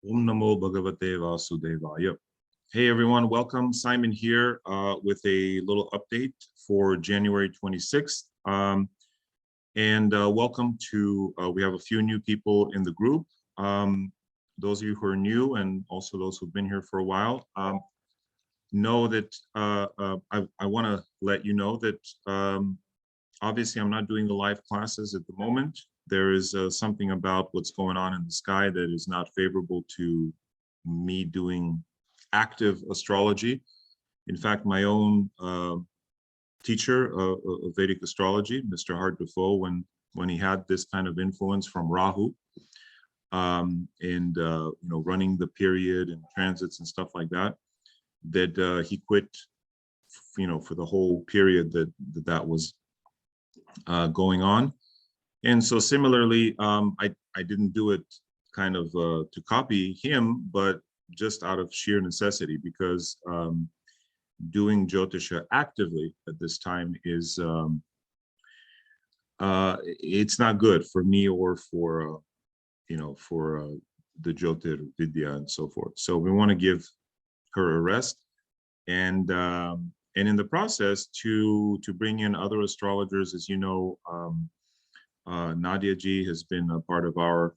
Om Namo Bhagavate Vasudevaya. Hey everyone, welcome. Simon here with a little update for January 26th. Welcome to, we have a few new people in the group. Those of you who are new and also those who've been here for a while, know that I want to let you know that obviously I'm not doing the live classes at the moment. There is something about what's going on in the sky that is not favorable to me doing active astrology. In fact, my own teacher of Vedic astrology, Mr. Hart Defoe, when he had this kind of influence from Rahu, running the period and transits and stuff like that, that he quit, for the whole period that was going on. And so similarly, I didn't do it kind of to copy him, but just out of sheer necessity, because doing Jyotisha actively at this time is, it's not good for me or for, the Jyotir Vidya and so forth. So we want to give her a rest, and in the process to bring in other astrologers. As you know, Nadia Ji has been a part of our,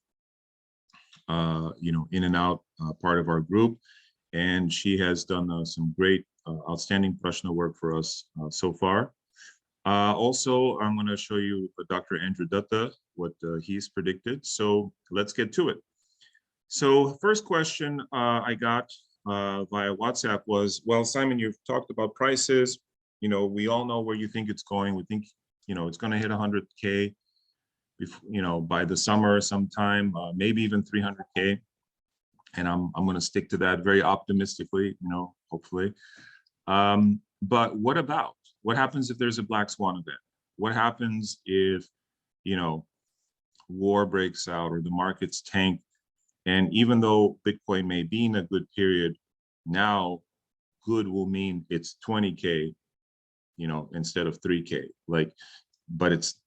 in and out part of our group, and she has done some great, outstanding Prashna work for us so far. Also, I'm going to show you Dr. Andrew Dutta, what he's predicted. So let's get to it. So first question I got via WhatsApp was, well, Simon, you've talked about prices. We all know where you think it's going. We think, it's going to hit 100K. By the summer sometime, maybe even 300K. And I'm going to stick to that very optimistically, hopefully. But what happens if there's a black swan event? What happens if, war breaks out or the markets tank? And even though Bitcoin may be in a good period, now good will mean it's 20K, instead of 3K. But it's,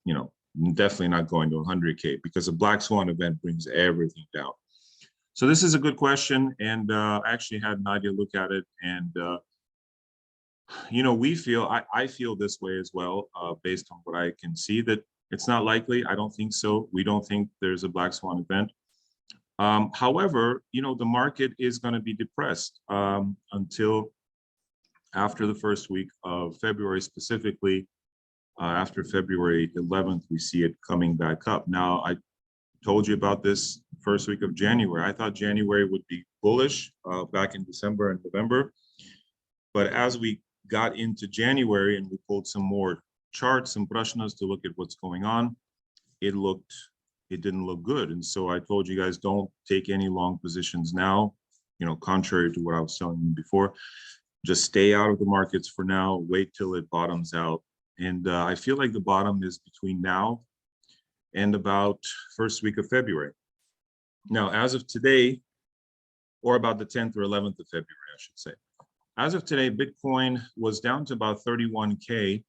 definitely not going to 100K, because a black swan event brings everything down. So this is a good question, and I actually had Nadia look at it, and I feel this way as well, based on what I can see, that it's not likely. I don't think so. We don't think there's a black swan event. However, the market is going to be depressed until after the first week of February, specifically. After February 11th, we see it coming back up. Now, I told you about this first week of January. I thought January would be bullish back in December and November. But as we got into January and we pulled some more charts and prashnas to look at what's going on, it didn't look good. And so I told you guys, don't take any long positions now, contrary to what I was telling you before. Just stay out of the markets for now, wait till it bottoms out. And I feel like the bottom is between now and about first week of February. Now, as of today, or about the 10th or 11th of February, I should say. As of today, Bitcoin was down to about 31K.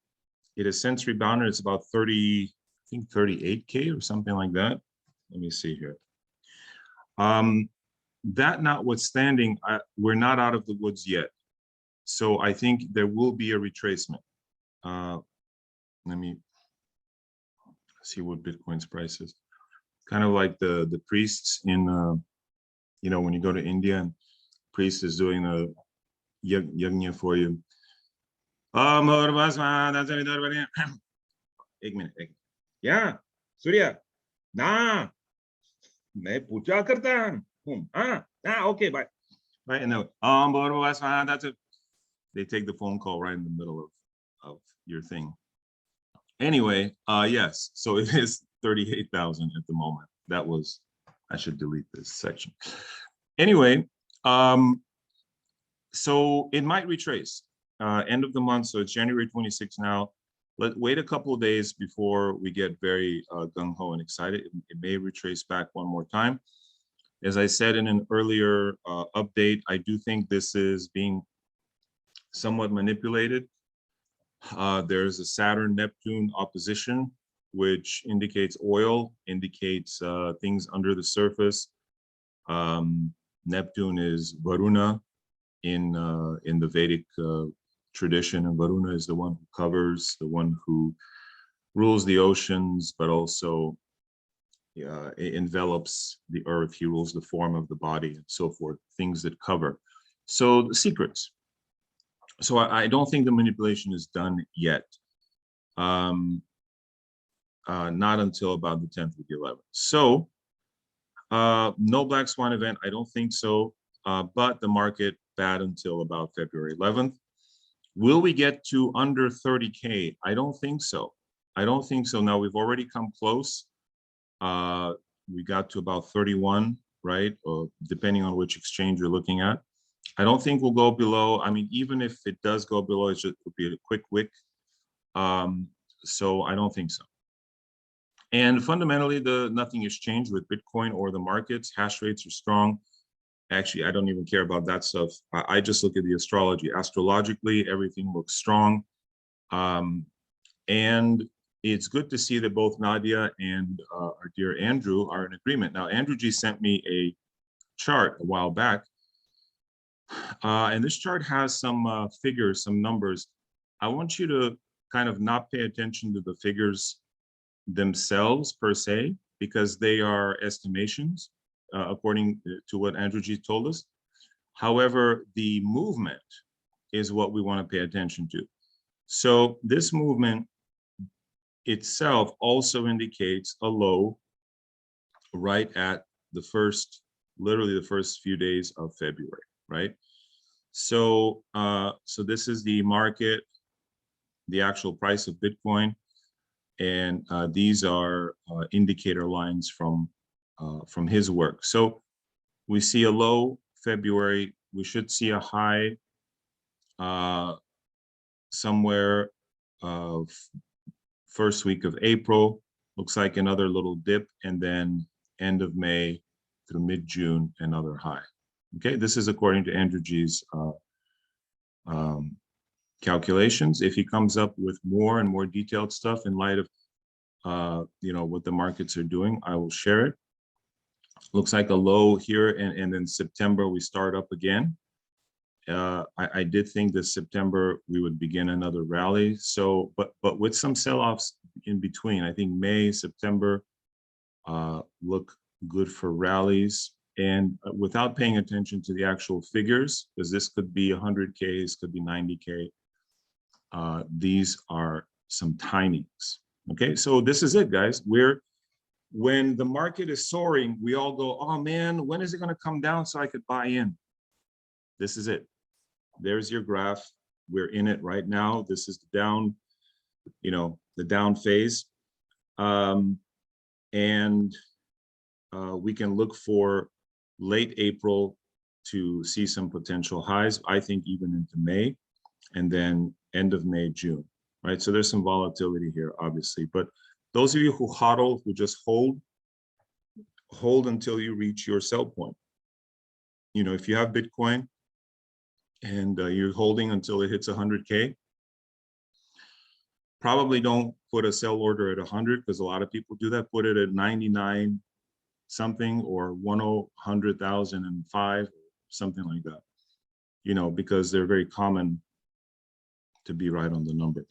It has since rebounded. It's about 38K or something like that. Let me see here. That notwithstanding, we're not out of the woods yet. So I think there will be a retracement. Let me see what Bitcoin's price is. Kind of like the priests in, when you go to India and priest is doing a yajna for you. एक minute क्या सूर्या ना मैं पूजा करता हूँ okay bye right. And that's it. They take the phone call right in the middle of your thing. Anyway, yes, so it is 38,000 at the moment. That was, I should delete this section. Anyway, so it might retrace end of the month. So it's January 26th now. Let's wait a couple of days before we get very gung-ho and excited. It may retrace back one more time. As I said in an earlier update, I do think this is being somewhat manipulated. There's a Saturn-Neptune opposition, which indicates oil, indicates things under the surface. Neptune is Varuna in the Vedic tradition, and Varuna is the one who covers, the one who rules the oceans, but also envelops the earth. He rules the form of the body and so forth, things that cover. So the secrets. So I don't think the manipulation is done yet. Not until about the 10th or the 11th. So no black swan event, I don't think so, but the market bad until about February 11th. Will we get to under 30K? I don't think so. I don't think so. Now we've already come close. We got to about 31, right? Or depending on which exchange you're looking at. I don't think we'll go below. I mean, even if it does go below, it should be a quick wick. So I don't think so. And fundamentally, nothing has changed with Bitcoin or the markets. Hash rates are strong. Actually, I don't even care about that stuff. I just look at the astrology. Astrologically, everything looks strong. And it's good to see that both Nadia and our dear Andrew are in agreement. Now, Andrew G sent me a chart a while back. And this chart has some figures, some numbers. I want you to kind of not pay attention to the figures themselves per se, because they are estimations, according to what Andrew G told us. However, the movement is what we want to pay attention to. So this movement itself also indicates a low right at the first, literally the first few days of February, right? So, so this is the market, the actual price of Bitcoin. And these are indicator lines from his work. So we see a low February. We should see a high somewhere first week of April. Looks like another little dip, and then end of May through mid-June, another high. Okay, this is according to Andrew G's calculations. If he comes up with more and more detailed stuff in light of what the markets are doing, I will share it. Looks like a low here, and then September we start up again. I did think that September we would begin another rally. So, but with some sell-offs in between, I think May, September look good for rallies. And without paying attention to the actual figures, because this could be 100K, this could be 90K. These are some timings. Okay, so this is it, guys. When the market is soaring, we all go, oh man, when is it going to come down so I could buy in? This is it. There's your graph. We're in it right now. This is the down, the down phase. We can look for late April to see some potential highs, I think even into May, and then end of May, June, right? So there's some volatility here, obviously. But those of you who hodl, who just hold until you reach your sell point. If you have Bitcoin and you're holding until it hits 100K, probably don't put a sell order at 100, because a lot of people do that. Put it at 99 something or 100,005, something like that, because they're very common to be right on the number.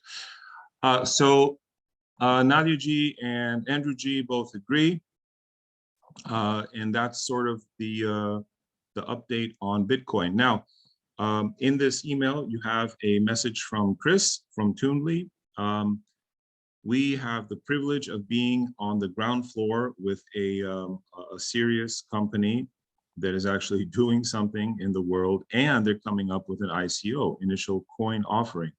So Nadia G and Andrew G both agree. And that's sort of the update on Bitcoin. Now, in this email, you have a message from Chris from Toonly. We have the privilege of being on the ground floor with a serious company that is actually doing something in the world, and they're coming up with an ICO, initial coin offering.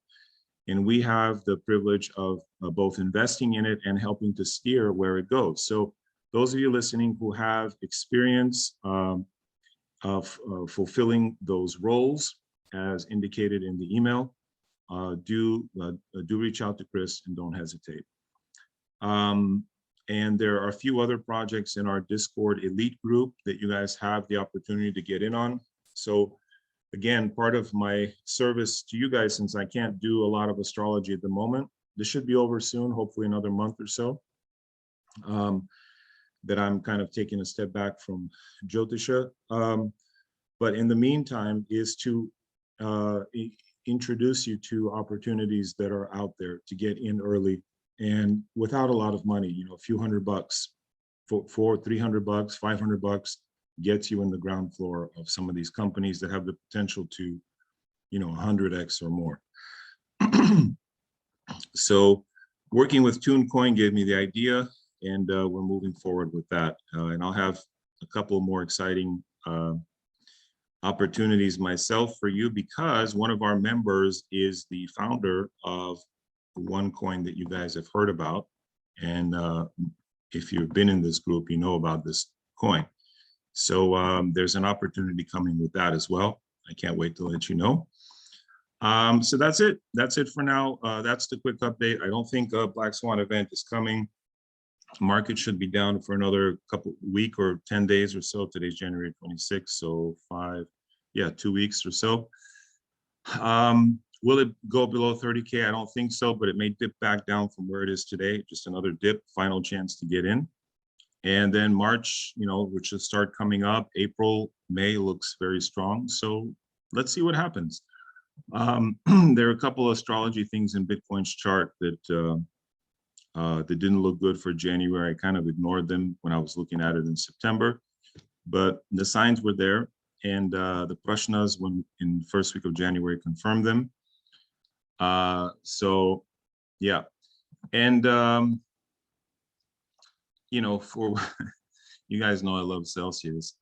And we have the privilege of both investing in it and helping to steer where it goes. So those of you listening who have experience of fulfilling those roles, as indicated in the email, do reach out to Chris and don't hesitate. And there are a few other projects in our Discord elite group that you guys have the opportunity to get in on. So again, part of my service to you guys, since I can't do a lot of astrology at the moment, this should be over soon, hopefully another month or so, that I'm kind of taking a step back from Jyotisha. But in the meantime is to introduce you to opportunities that are out there to get in early and without a lot of money, you know, a few $100 for $300, $500 gets you in the ground floor of some of these companies that have the potential to, you know, 100x or more. So working with TuneCoin gave me the idea, and we're moving forward with that. And I'll have a couple more exciting opportunities myself for you, because one of our members is the founder of OneCoin that you guys have heard about. And if you've been in this group, you know about this coin. So there's an opportunity coming with that as well. I can't wait to let you know. So that's it. That's it for now. That's the quick update. I don't think a Black Swan event is coming. Market should be down for another week or 10 days or so. Today's January 26th, so 2 weeks or so. Will it go below 30K? I don't think so, but it may dip back down from where it is today. Just another dip, final chance to get in. And then March, you know, which will start coming up. April, May looks very strong. So let's see what happens. There are a couple of astrology things in Bitcoin's chart that that didn't look good for January. I kind of ignored them when I was looking at it in September, but the signs were there, and the Prashnas when in the first week of January confirmed them. So yeah, and you know, for you guys know I love Celsius.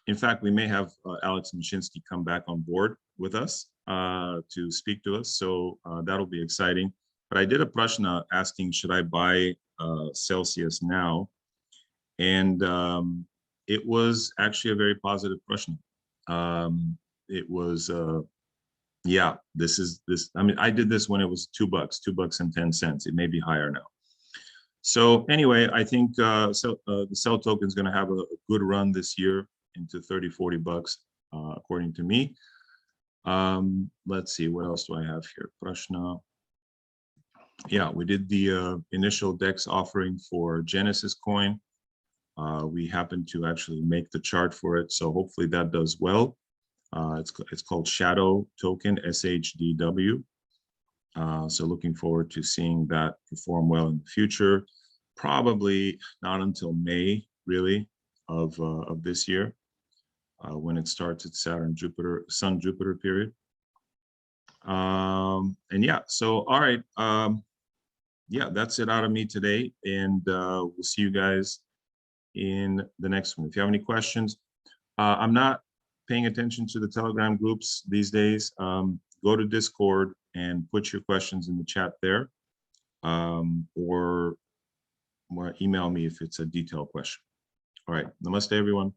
In fact, we may have Alex Mashinsky come back on board with us to speak to us, so that'll be exciting. But I did a prashna asking, should I buy Celsius now? And it was actually a very positive prashna. It was, yeah, this. I mean, I did this when it was $2.10. It may be higher now. So anyway, I think the Cell token is going to have a good run this year into 30, 40 bucks, according to me. Let's see, what else do I have here? Prashna. Yeah, we did the initial DEX offering for Genesis coin. We happened to actually make the chart for it, so hopefully that does well. It's called Shadow Token, SHDW. So looking forward to seeing that perform well in the future. Probably not until May, really, of this year, when it starts its Sun-Jupiter period. And yeah, so all right. Yeah, that's it out of me today, and we'll see you guys in the next one. If you have any questions, I'm not paying attention to the Telegram groups these days. Go to Discord and put your questions in the chat there, or email me if it's a detailed question. All right, namaste, everyone.